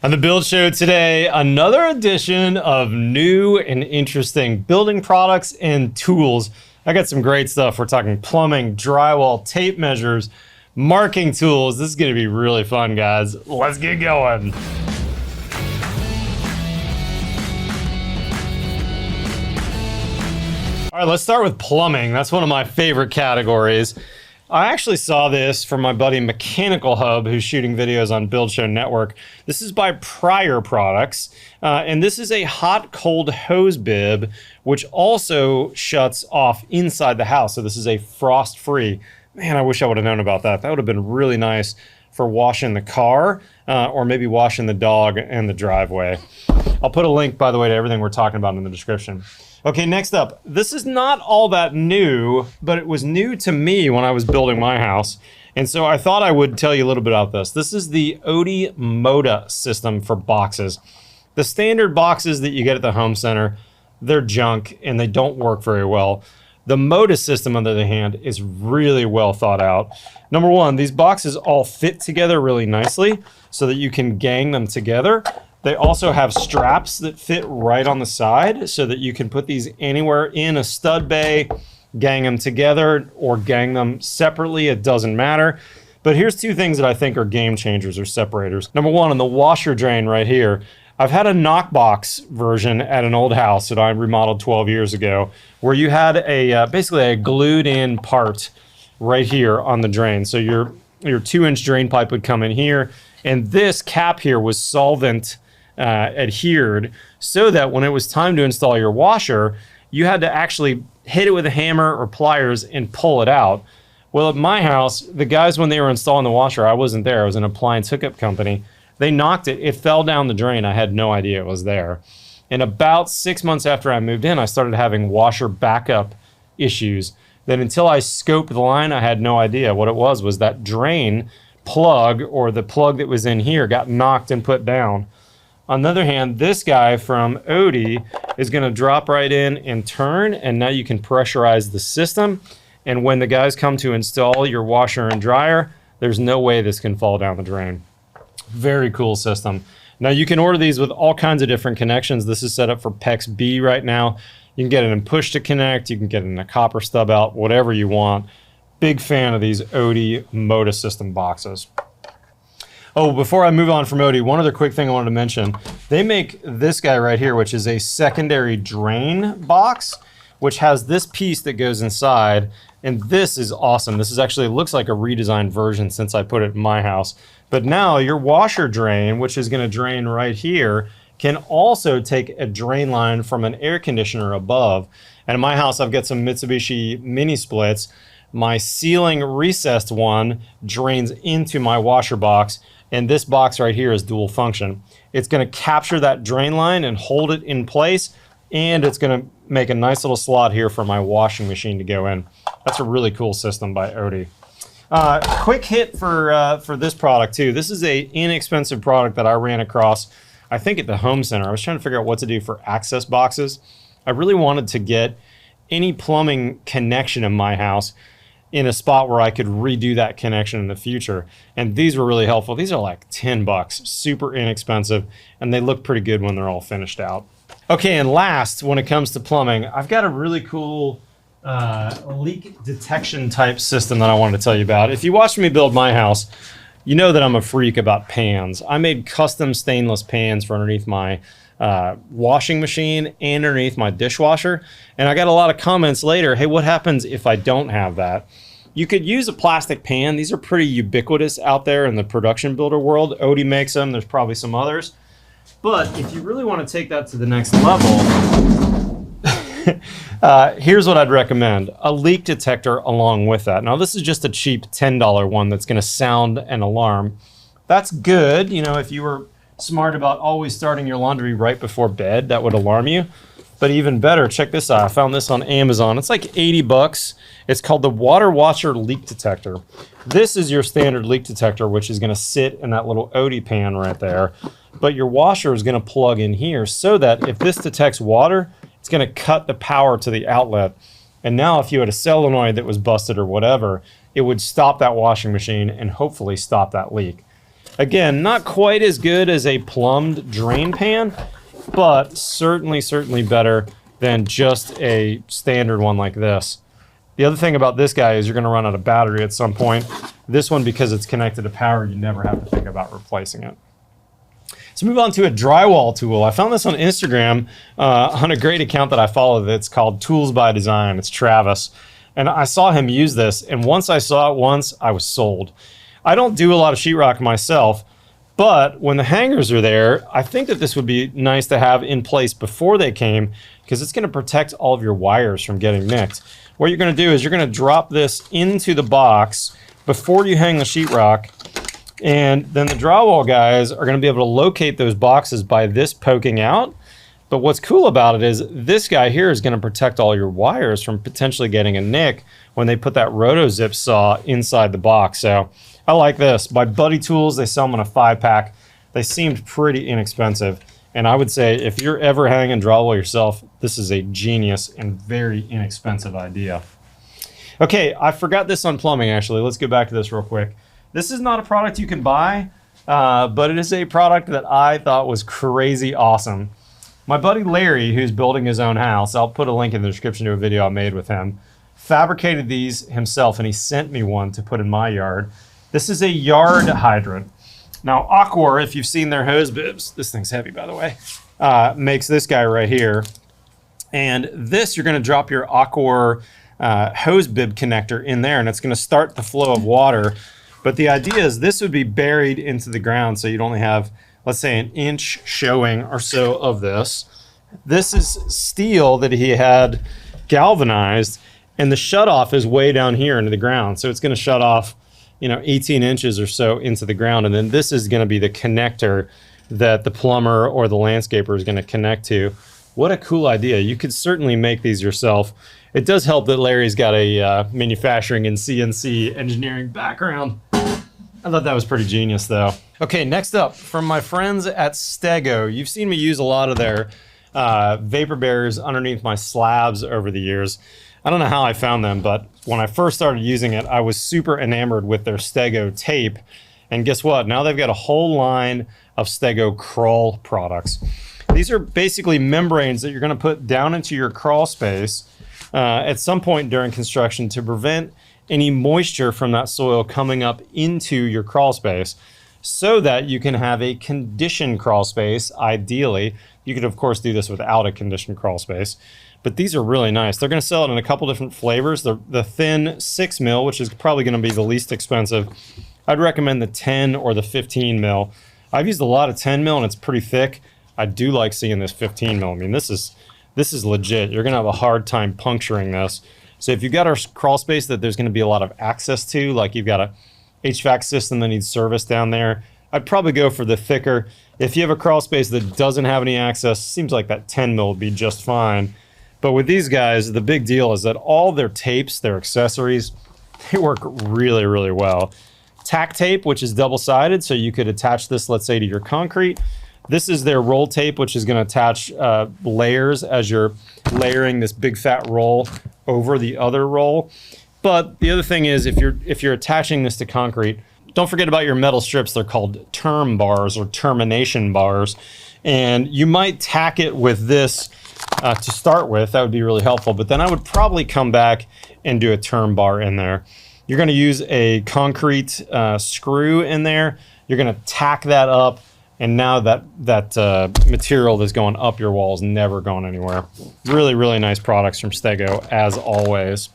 On the build show today, another edition of new and interesting building products and tools. I got some great stuff. We're talking plumbing, drywall, tape measures, marking tools. This is going to be really fun, guys. Let's get going. All right, let's start with plumbing. That's one of my favorite categories. I actually saw this from my buddy Mechanical Hub, who's shooting videos on Build Show Network. This is by Prior Products, and this is a hot-cold hose bib, which also shuts off inside the house. So this is a frost-free. Man, I wish I would have known about that. That would have been really nice for washing the car, or maybe washing the dog in the driveway. I'll put a link, by the way, to everything we're talking about in the description. Okay, next up, this is not all that new, but it was new to me when I was building my house. And so I thought I would tell you a little bit about this. This is the Oatey Moda system for boxes. The standard boxes that you get at the home center, they're junk and they don't work very well. The Moda system, on the other hand, is really well thought out. Number one, these boxes all fit together really nicely so that you can gang them together. They also have straps that fit right on the side so that you can put these anywhere in a stud bay, gang them together or gang them separately, it doesn't matter. But here's two things that I think are game changers or separators. Number one, on the washer drain right here, I've had a knockbox version at an old house that I remodeled 12 years ago where you had a basically a glued in part right here on the drain. So your 2-inch drain pipe would come in here, and this cap here was solvent adhered so that when it was time to install your washer, you had to actually hit it with a hammer or pliers and pull it out. Well, at my house, the guys, when they were installing the washer, I wasn't there. I was an appliance hookup company. They knocked it. It fell down the drain. I had no idea it was there. And about 6 months after I moved in, I started having washer backup issues. Then until I scoped the line, I had no idea. What it was that drain plug, or the plug that was in here, got knocked and put down. On the other hand, this guy from Oatey is going to drop right in and turn, and now you can pressurize the system. And when the guys come to install your washer and dryer, there's no way this can fall down the drain. Very cool system. Now you can order these with all kinds of different connections. This is set up for PEX B right now. You can get it in push to connect, you can get it in a copper stub out, whatever you want. Big fan of these Oatey Moda system boxes. Oh, before I move on from Oatey, one other quick thing I wanted to mention. They make this guy right here, which is a secondary drain box, which has this piece that goes inside, and this is awesome. This is actually, looks like a redesigned version since I put it in my house. But now your washer drain, which is gonna drain right here, can also take a drain line from an air conditioner above. And in my house, I've got some Mitsubishi mini splits. My ceiling recessed one drains into my washer box, and this box right here is dual function. It's gonna capture that drain line and hold it in place, and it's gonna make a nice little slot here for my washing machine to go in. That's a really cool system by Oatey. Quick hit for this product too. This is a inexpensive product that I ran across, I think at the home center. I was trying to figure out what to do for access boxes. I really wanted to get any plumbing connection in my house in a spot where I could redo that connection in the future. And these were really helpful. These are like 10 bucks, super inexpensive, and they look pretty good when they're all finished out. Okay, and last, when it comes to plumbing, I've got a really cool leak detection type system that I wanted to tell you about. If you watched me build my house, you know that I'm a freak about pans. I made custom stainless pans for underneath my washing machine and underneath my dishwasher. And I got a lot of comments later, hey, what happens if I don't have that? You could use a plastic pan. These are pretty ubiquitous out there in the production builder world. Oatey makes them, there's probably some others. But if you really want to take that to the next level, here's what I'd recommend. A leak detector along with that. Now this is just a cheap $10 one that's gonna sound an alarm. That's good, you know, if you were smart about always starting your laundry right before bed, that would alarm you. But even better, check this out. I found this on Amazon. It's like 80 bucks. It's called the WaterWatcher leak detector. This is your standard leak detector, which is gonna sit in that little Oatey pan right there. But your washer is gonna plug in here so that if this detects water, it's gonna cut the power to the outlet. And now if you had a solenoid that was busted or whatever, it would stop that washing machine and hopefully stop that leak. Again, not quite as good as a plumbed drain pan, but certainly better than just a standard one like this. The other thing about this guy is you're going to run out of battery at some point. This one, because it's connected to power, you never have to think about replacing it. Let's move on to a drywall tool. I found this on Instagram on a great account that I follow that's called Tools by Design. It's Travis. And I saw him use this, and once I saw it once, I was sold. I don't do a lot of sheetrock myself, but when the hangers are there, I think that this would be nice to have in place before they came, because it's going to protect all of your wires from getting nicked. What you're going to do is you're going to drop this into the box before you hang the sheetrock, and then the drywall guys are going to be able to locate those boxes by this poking out. But what's cool about it is this guy here is going to protect all your wires from potentially getting a nick when they put that roto-zip saw inside the box. So I like this. By Buddy Tools, they sell them in a 5-pack. They seemed pretty inexpensive. And I would say if you're ever hanging drywall yourself, this is a genius and very inexpensive idea. Okay, I forgot this on plumbing actually. Let's go back to this real quick. This is not a product you can buy, but it is a product that I thought was crazy awesome. My buddy Larry, who's building his own house, I'll put a link in the description to a video I made with him, fabricated these himself and he sent me one to put in my yard. This is a yard hydrant. Now Aquor, if you've seen their hose bibs, this thing's heavy by the way, makes this guy right here. And this, you're gonna drop your Aquor hose bib connector in there and it's gonna start the flow of water. But the idea is this would be buried into the ground so you'd only have, let's say, an inch showing or so of this. This is steel that he had galvanized, and the shutoff is way down here into the ground. So it's gonna shut off, 18 inches or so into the ground. And then this is gonna be the connector that the plumber or the landscaper is gonna connect to. What a cool idea. You could certainly make these yourself. It does help that Larry's got a manufacturing and CNC engineering background. I thought that was pretty genius though. Okay, next up from my friends at Stego. You've seen me use a lot of their vapor barriers underneath my slabs over the years. I don't know how I found them, but when I first started using it, I was super enamored with their Stego tape. And guess what? Now they've got a whole line of Stego crawl products. These are basically membranes that you're gonna put down into your crawl space at some point during construction to prevent any moisture from that soil coming up into your crawl space so that you can have a conditioned crawl space, ideally. You could, of course, do this without a conditioned crawl space, but these are really nice. They're going to sell it in a couple different flavors. The thin 6 mil, which is probably going to be the least expensive. I'd recommend the 10 or the 15 mil. I've used a lot of 10 mil and it's pretty thick. I do like seeing this 15 mil. I mean, this is legit. You're going to have a hard time puncturing this. So if you've got a crawl space that there's going to be a lot of access to, like you've got a HVAC system that needs service down there, I'd probably go for the thicker. If you have a crawl space that doesn't have any access, seems like that 10 mil would be just fine. But with these guys, the big deal is that all their tapes, their accessories, they work really, really well. Tack tape, which is double-sided, so you could attach this, let's say, to your concrete. This is their roll tape, which is going to attach layers as you're layering this big fat roll over the other roll. But the other thing is, if you're attaching this to concrete, don't forget about your metal strips. They're called term bars or termination bars. And you might tack it with this to start with. That would be really helpful. But then I would probably come back and do a term bar in there. You're going to use a concrete screw in there. You're going to tack that up. And now that material that's going up your wall is never going anywhere. Really, really nice products from Stego, as always.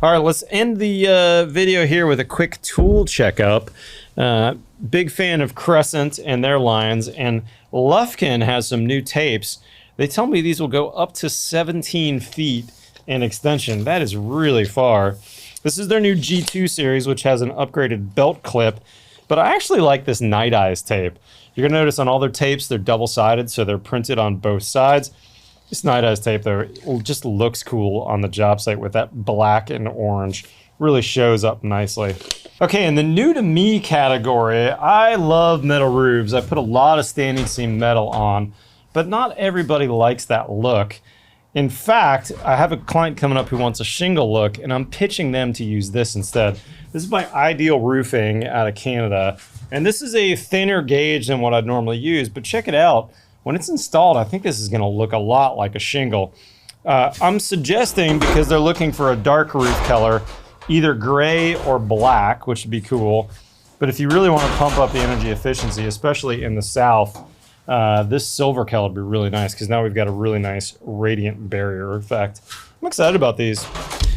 All right, let's end the video here with a quick tool checkup. Big fan of Crescent and their lines, and Lufkin has some new tapes. They tell me these will go up to 17 feet in extension. That is really far. This is their new G2 series, which has an upgraded belt clip, but I actually like this Night Eyes tape. You're gonna notice on all their tapes, they're double-sided, so they're printed on both sides. This Night Eyes tape, though, it just looks cool on the job site with that black and orange. Really shows up nicely. Okay, in the new to me category, I love metal roofs. I put a lot of standing seam metal on, but not everybody likes that look. In fact, I have a client coming up who wants a shingle look, and I'm pitching them to use this instead. This is by Ideal Roofing out of Canada. And this is a thinner gauge than what I'd normally use, but check it out. When it's installed, I think this is gonna look a lot like a shingle. I'm suggesting, because they're looking for a dark roof color, either gray or black, which would be cool. But if you really want to pump up the energy efficiency, especially in the South, this silver color would be really nice, because now we've got a really nice radiant barrier effect. I'm excited about these.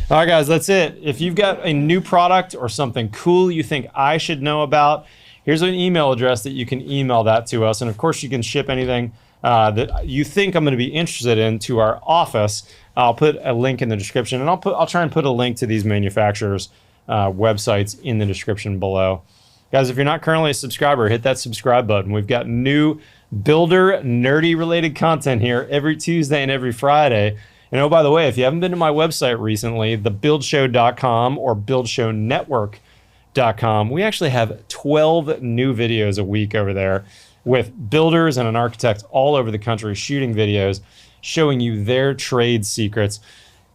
All right, guys, that's it. If you've got a new product or something cool you think I should know about, here's an email address that you can email that to us. And of course, you can ship anything that you think I'm going to be interested in to our office. I'll put a link in the description, and I'll try and put a link to these manufacturers' websites in the description below. Guys, if you're not currently a subscriber, hit that subscribe button. We've got new builder nerdy related content here every Tuesday and every Friday. And oh, by the way, if you haven't been to my website recently, thebuildshow.com or buildshownetwork.com, we actually have 12 new videos a week over there with builders and an architect all over the country shooting videos, showing you their trade secrets.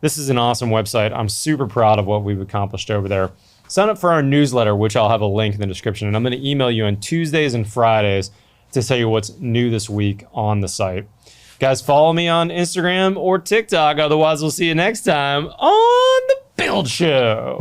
This is an awesome website. I'm super proud of what we've accomplished over there. Sign up for our newsletter, which I'll have a link in the description, and I'm going to email you on Tuesdays and Fridays to tell you what's new this week on the site. Guys, follow me on Instagram or TikTok. Otherwise, we'll see you next time on The Build Show.